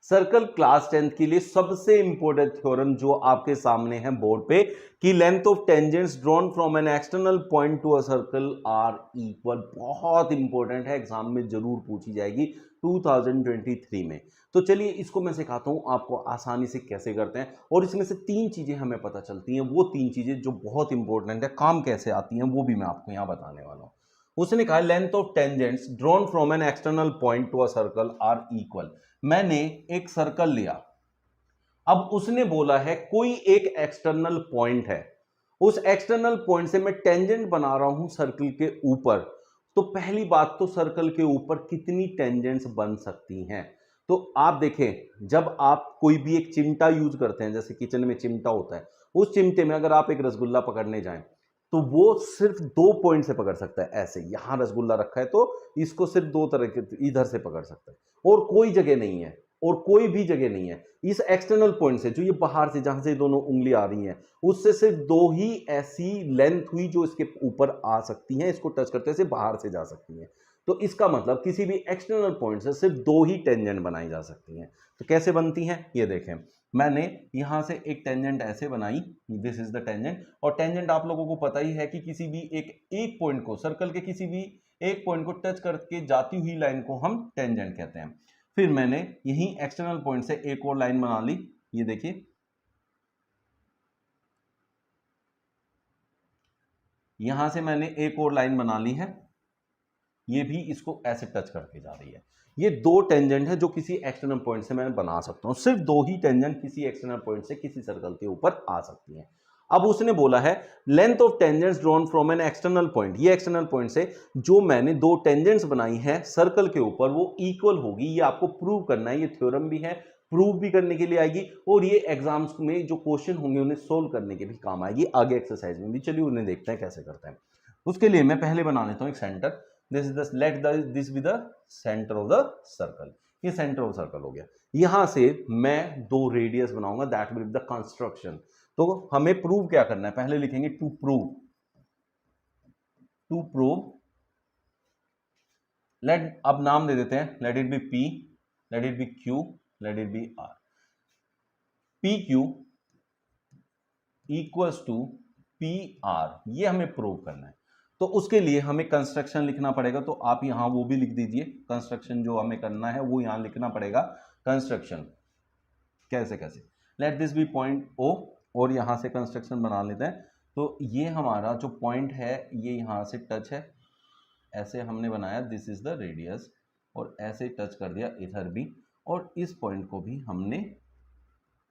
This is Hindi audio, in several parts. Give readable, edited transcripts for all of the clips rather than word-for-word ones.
सर्कल क्लास 10th के लिए सबसे इंपॉर्टेंट थ्योरम जो आपके सामने है बोर्ड पे कि length of tangents drawn from an external point to a circle are equal, बहुत इंपॉर्टेंट है, एग्जाम में जरूर पूछी जाएगी 2023 में। तो चलिए इसको मैं सिखाता हूं आपको आसानी से कैसे करते हैं, और इसमें से तीन चीजें हमें पता चलती हैं, वो तीन चीजें जो बहुत इंपॉर्टेंट है, काम कैसे आती हैं वो भी मैं आपको यहां बताने वाला हूं। उसने कहा length of tangents drawn from an external point to a circle are equal. मैंने एक सर्कल लिया, अब उसने बोला है कोई एक एक्सटर्नल पॉइंट है, उस एक्सटर्नल पॉइंट से मैं टेंजेंट बना रहा हूं सर्कल के ऊपर। तो पहली बात तो सर्कल के ऊपर कितनी टेंजेंट्स बन सकती हैं। तो आप देखें, जब आप कोई भी एक चिमटा यूज करते हैं, जैसे किचन में चिमटा होता है, उस चिमटे में अगर आप एक रसगुल्ला पकड़ने जाएं तो वो सिर्फ दो पॉइंट से पकड़ सकता है। ऐसे यहां रसगुल्ला रखा है तो इसको सिर्फ दो तरह के इधर से पकड़ सकता है, और कोई जगह नहीं है, और कोई भी जगह नहीं है इस एक्सटर्नल पॉइंट से, जो ये बाहर से जहां से दोनों उंगली आ रही हैं, उससे सिर्फ दो ही ऐसी लेंथ हुई जो इसके ऊपर आ सकती हैं, इसको टच करते से बाहर से जा सकती हैं। तो इसका मतलब किसी भी एक्सटर्नल पॉइंट से सिर्फ दो ही टेंजेंट बनाई जा सकती हैं। तो कैसे बनती हैं ये देखें, मैंने यहां से एक टेंजेंट ऐसे बनाई, दिस इज द टेंजेंट, और टेंजेंट आप लोगों को पता ही है कि किसी भी एक पॉइंट को, सर्कल के किसी भी एक पॉइंट को टच करके जाती हुई लाइन को हम टेंजेंट कहते हैं। फिर मैंने यही एक्सटर्नल पॉइंट से एक और लाइन बना ली, ये देखिए, यहां से मैंने एक और लाइन बना ली है, ये भी इसको ऐसे टच करके जा रही है। ये दो टेंजेंट है जो किसी एक्सटर्नल पॉइंट से मैं बना सकता हूं, सिर्फ दो ही टेंजेंट किसी एक्सटर्नल पॉइंट से किसी सर्कल के ऊपर आ सकती हैं। अब उसने बोला है length of tangents drawn from an external point, ये एक्सटर्नल पॉइंट से जो मैंने दो टेंजेंट्स बनाई है सर्कल के ऊपर वो इक्वल होगी। ये आपको प्रूव करना है, ये थ्योरम भी है, प्रूव भी करने के लिए आएगी, और ये एग्जाम्स में जो क्वेश्चन होंगे उन्हें सोल्व करने के भी काम आएगी आगे एक्सरसाइज में भी। चलिए उन्हें देखते हैं कैसे करते हैं। उसके लिए मैं पहले बना लेता हूं एक centre, this is the let this be the centre of the circle. ये सेंटर ऑफ सर्कल हो गया। यहां से मैं दो रेडियस बनाऊंगा, that will be the construction. तो हमें प्रूव क्या करना है, पहले लिखेंगे to prove, to prove, let, अब नाम दे देते हैं, let it be P, let it be Q, let it be R. P Q equals to P R, ये हमें प्रूव करना है। तो उसके लिए हमें कंस्ट्रक्शन लिखना पड़ेगा, तो आप यहां वो भी लिख दीजिए, कंस्ट्रक्शन जो हमें करना है वो यहां लिखना पड़ेगा। कंस्ट्रक्शन कैसे कैसे, let this be point O, और यहां से कंस्ट्रक्शन बना लेते हैं। तो ये हमारा जो पॉइंट है ये यहां से टच है, ऐसे हमने बनाया, दिस इज द रेडियस, और ऐसे टच कर दिया इधर भी, और इस पॉइंट को भी हमने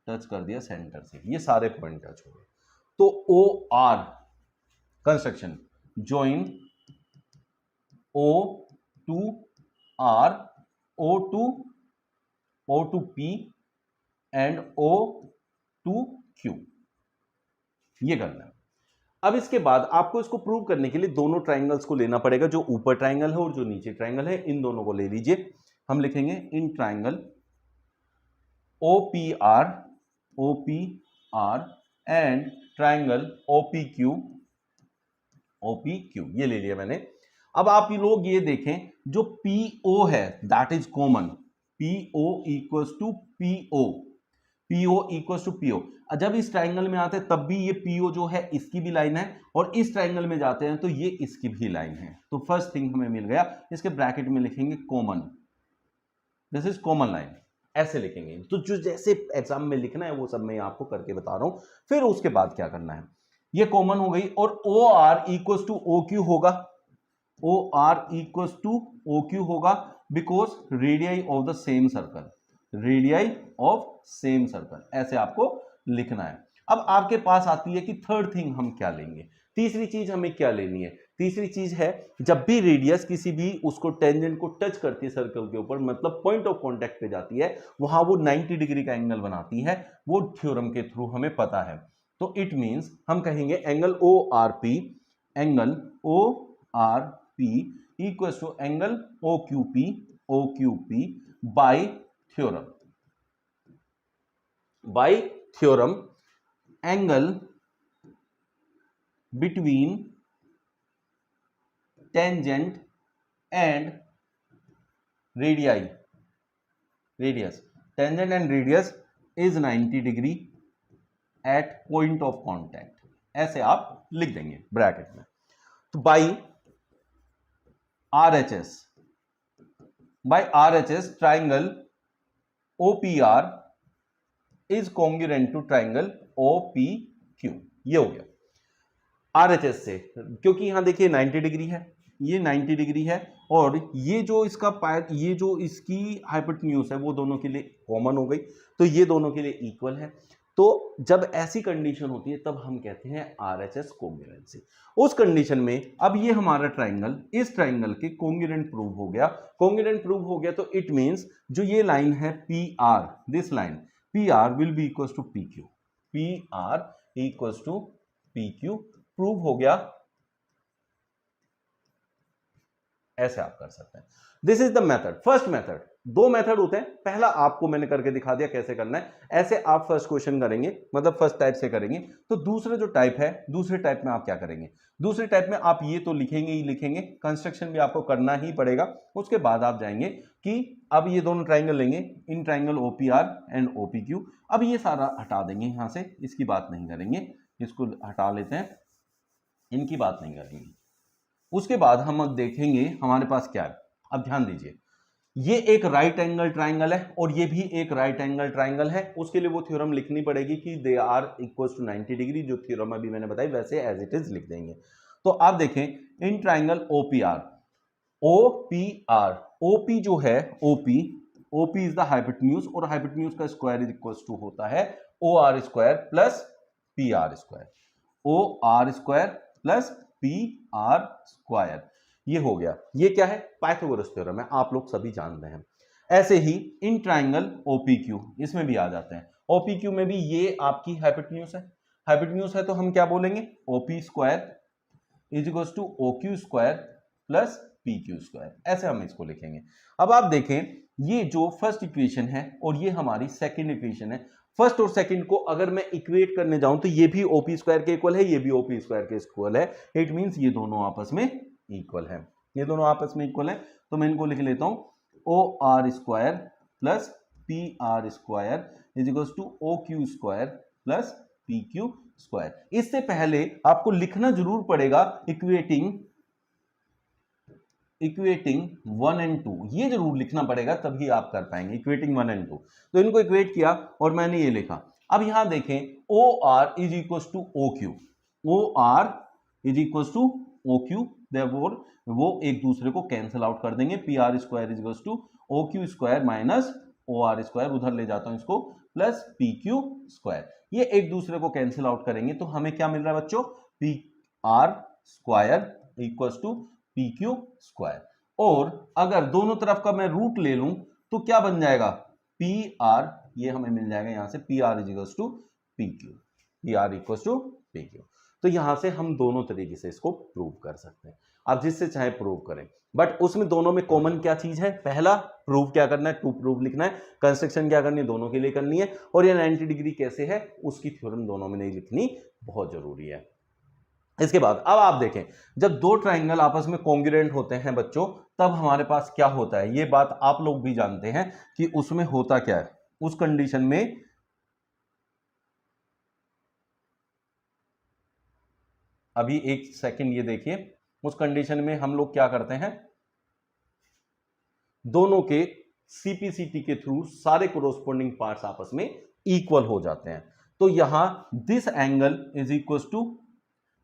टच कर दिया सेंटर से, ये सारे पॉइंट टच हो गए। तो O R construction, join O to R, O to P and O to Q, ये करना है। अब इसके बाद आपको इसको प्रूव करने के लिए दोनों ट्राइंगल्स को लेना पड़ेगा, जो ऊपर ट्राइंगल है और जो नीचे ट्राइंगल है, इन दोनों को ले लीजिए। हम लिखेंगे in triangle O P R and triangle O P Q, ये ले लिया मैंने। अब आप ये लोग ये देखें, जो पीओ है that is common, PO equals to PO, PO equals to PO. जब इस ट्राइंगल में आते हैं तब भी ये पीओ जो है इसकी भी लाइन है, और इस ट्राइंगल में जाते हैं तो ये इसकी भी लाइन है। तो फर्स्ट थिंग हमें मिल गया, इसके ब्रैकेट में लिखेंगे common, this is common line, ऐसे लिखेंगे। तो जो जैसे एग्जाम में लिखना है वो सब मैं आपको करके बता रहा हूं। फिर उसके बाद क्या करना है, ये कॉमन हो गई, और O R equals to O Q होगा, O R equals to O Q होगा, because radii of the same circle, radii of same circle, ऐसे आपको लिखना है। अब आपके पास आती है कि थर्ड थिंग हम क्या लेंगे, तीसरी चीज हमें क्या लेनी है। तीसरी चीज है, जब भी रेडियस किसी भी उसको टेंजेंट को टच करती है सर्कल के ऊपर, मतलब पॉइंट ऑफ कांटेक्ट पे जाती है, वहां वो 90 डिग्री का एंगल बनाती है, वो थ्योरम के थ्रू हमें पता है। तो इट मींस हम कहेंगे angle O R P, angle O R P equals to angle O Q P by theorem angle between tangent and radius tangent and radius is 90 degree at point of contact, ऐसे आप लिख देंगे ब्रैकेट में। तो by RHS triangle OPR is congruent to triangle OPQ। ये हो गया RHS से, क्योंकि यहां देखिए 90 डिग्री है, ये 90 डिग्री है, और ये जो इसका ये जो इसकी हाइपोटेन्यूज है वो दोनों के लिए कॉमन हो गई, तो ये दोनों के लिए इक्वल है। तो जब ऐसी कंडीशन होती है तब हम कहते हैं RHS कॉन्ग्रुएंसी। उस कंडीशन में अब ये हमारा ट्राइंगल इस ट्राइंगल के कॉन्ग्रुएंट प्रूव हो गया। कॉन्ग्रुएंट प्रूव हो गया तो इट मींस जो ये लाइन है PR, this line PR will be equal to PQ, PR equal to PQ prove हो गया। ऐसे आप कर सकते हैं। This is the method, first method. दो मेथड होते हैं, पहला आपको मैंने करके दिखा दिया कैसे करना है, ऐसे आप फर्स्ट क्वेश्चन करेंगे, मतलब फर्स्ट टाइप से करेंगे। तो दूसरा जो टाइप है, दूसरे टाइप में आप क्या करेंगे, दूसरे टाइप में आप ये तो लिखेंगे ही लिखेंगे, कंस्ट्रक्शन भी आपको करना ही पड़ेगा। उसके बाद आप जाएंगे कि अब ये दोनों ट्राइंगल लेंगे, in triangle OPR and OPQ। अब ये सारा हटा देंगे यहां से, इसकी बात नहीं करेंगे, इसको हटा लेते हैं, इनकी बात नहीं करेंगे। उसके बाद हम अब देखेंगे हमारे पास क्या है। अब ध्यान दीजिए, ये एक राइट एंगल ट्राइंगल है और ये भी एक राइट एंगल ट्राइंगल है। उसके लिए वो थ्योरम लिखनी पड़ेगी कि they are equal to 90 degree, जो थ्योरम अभी मैंने बताई वैसे एज इट इज लिख देंगे। तो आप देखें इन ट्राइंगल OPR, OP जो है OP इज द हाइपोटेन्यूज, और हाइपोटेन्यूज का स्क्वायर इज इक्वल टू होता है OR square plus PR square, OR square plus PR square. ये हो गया, ये क्या है, पाइथागोरस थ्योरम है, आप लोग सभी जानते हैं। ऐसे ही इन ट्राइंगल OPQ, इसमें भी आ जाते हैं। OPQ में भी ये आपकी हाइपोटेन्यूज है, हाइपोटेन्यूज है तो हम क्या बोलेंगे, OP square is equal to OQ square plus PQ square, ऐसे हम इसको लिखेंगे। अब आप देखें, ये जो फर्स्ट इक्वेशन है और ये हमारी सेकेंड इक्वेशन है, फर्स्ट और सेकंड को अगर मैं इक्वेट करने जाऊं तो ये भी OP स्क्वायर के इक्वल है, ये भी OP स्क्वायर के इक्वल है। इट मींस ये दोनों आपस में इक्वल है, ये दोनों आपस में इक्वल है। तो मैं इनको लिख लेता हूं OR square plus PR square is equal to OQ square plus PQ square. इससे पहले आपको लिखना जरूर पड़ेगा इक्वेटिंग 1 and 2, ये जरूर लिखना पड़ेगा, तभी आप कर पाएंगे इक्वेटिंग 1 and 2। तो इनको इक्वेट किया और मैंने ये लिखा। अब यहां देखें OR is equal to OQ, OR is equal to OQ, therefore वो एक दूसरे को कैंसिल आउट कर देंगे। PR square is equal to OQ square minus OR square, उधर ले जाता हूं इसको, प्लस PQ स्क्वायर। ये एक दूसरे को कैंसिल आउट करेंगे तो हमें क्या मिल रहा है बच्चों, PR square equal to PQ square. और अगर दोनों तरफ का मैं रूट ले लूं तो क्या बन जाएगा, PR, ये हमें मिल जाएगा यहां से PR is equal to PQ, PR equal to PQ। तो यहां से हम दोनों तरीके से इसको प्रूव कर सकते हैं, आप जिससे चाहे प्रूव करें, बट उसमें दोनों में कॉमन क्या चीज है, पहला प्रूव क्या करना है, टू प्रूव लिखना है, कंस्ट्रक्शन क्या करनी है, दोनों के लिए करनी है, और ये 90 डिग्री कैसे है उसकी थ्योरम दोनों में नहीं लिखनी, बहुत जरूरी है। इसके बाद अब आप देखें, जब दो ट्राइंगल आपस में कॉन्ग्रुएंट होते हैं बच्चों, तब हमारे पास क्या होता है, ये बात आप लोग भी जानते हैं कि उसमें होता क्या है। उस कंडीशन में अभी एक सेकंड ये देखिए, उस कंडीशन में हम लोग क्या करते हैं, दोनों के CPCT के थ्रू सारे कोरोस्पोंडिंग पार्ट्स आपस में इक्वल हो जाते हैं। तो यहां this angle is equal to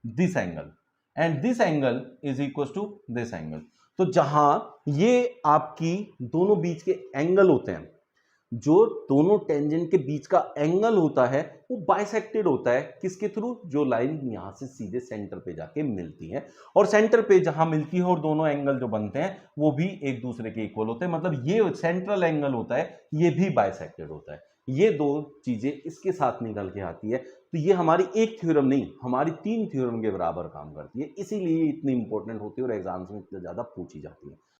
this angle and this angle is equal to this angle. तो जहां ये आपकी दोनों बीच के एंगल होते हैं, जो दोनों टेंजेंट के बीच का एंगल होता है वो बाइसेक्टेड होता है, किसके थ्रू, जो लाइन यहां से सीधे सेंटर पे जाके मिलती है, और सेंटर पे जहां मिलती है और दोनों एंगल जो बनते हैं वो भी एक दूसरे के इक्वल होते हैं, मतलब ये सेंट्रल एंगल होता है, ये भी बाइसेक्टेड होता है। ये दो चीजें इसके साथ निकल के आती है। तो ये हमारी एक थ्योरम नहीं, हमारी 3 थ्योरम के बराबर काम करती है, इसीलिए इतनी इंपॉर्टेंट होती है और एग्जाम्स में इतनी ज्यादा पूछी जाती है।